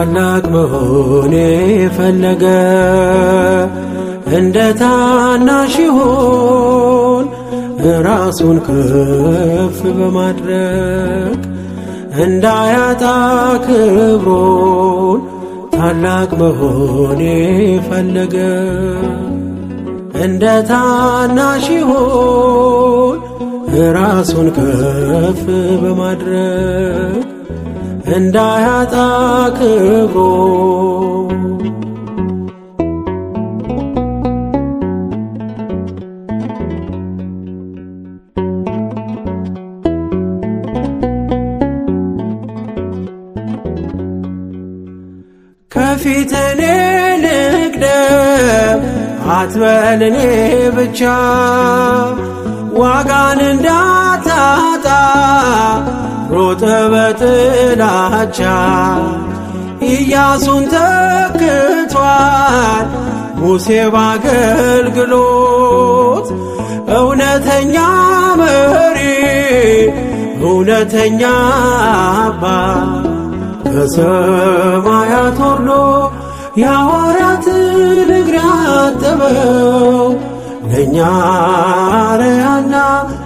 ታላቅ መሆን የፈለገ እንደ ታናሽ ይሁን ራሱን ከፍ በማድረግ እንዳያጣ ክብሩን ታላቅ መሆን የፈለገ እንደ ታናሽ ይሁን ራሱን ከፍ በማድረግ እንዳያጣ ክብሩን ከፊት እኔ ልቅደም አትበል እኔ ብቻ ዋጋን እንዳታጣ ሮጠ በጥላቻ ኢያሱን ተክቷል ሙሴ በአገልግሎት እውነተኛ መሪ እውነተኛ አባት ከሰማያት ወርዶ የሐዋርያትን እግር ያጠበው ለእኛ አርአያና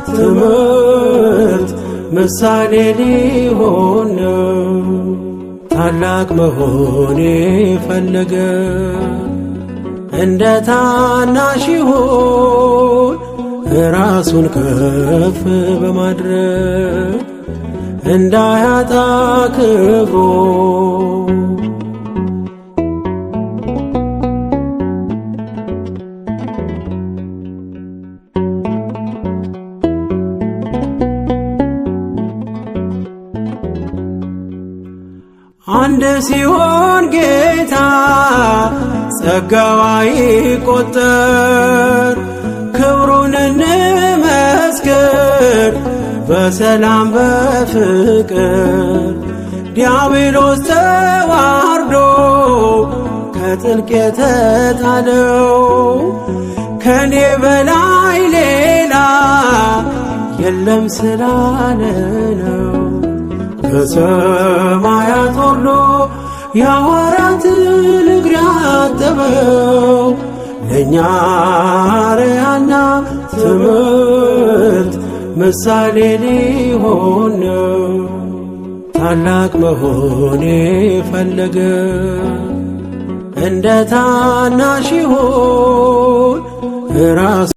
ትምህርት ምሳሌ ሊሆን ነው። ታላቅ መሆን የፈለገ እንደ ታናሽ ይሁን ራሱን ከፍ በማድረግ እንዳያጣ ክብሩን አንድ ሲሆን ጌታ ጸጋው አይቆጠር ክብሩን እንመስክር በሰላም በፍቅር ዲያብሎስ ተዋርዶ ከጥልቅ የተጣለው ከኔ በላይ ሌላ የለም ስላለ ነው። ከሰማያት ወርዶ የሐዋርያትን እግር ያጠበው ለእኛ አርአያና ትምህርት ምሳሌ ሊሆን ነው። ታላቅ መሆን የፈለገ እንደ ታናሽ ይሁን ራሱ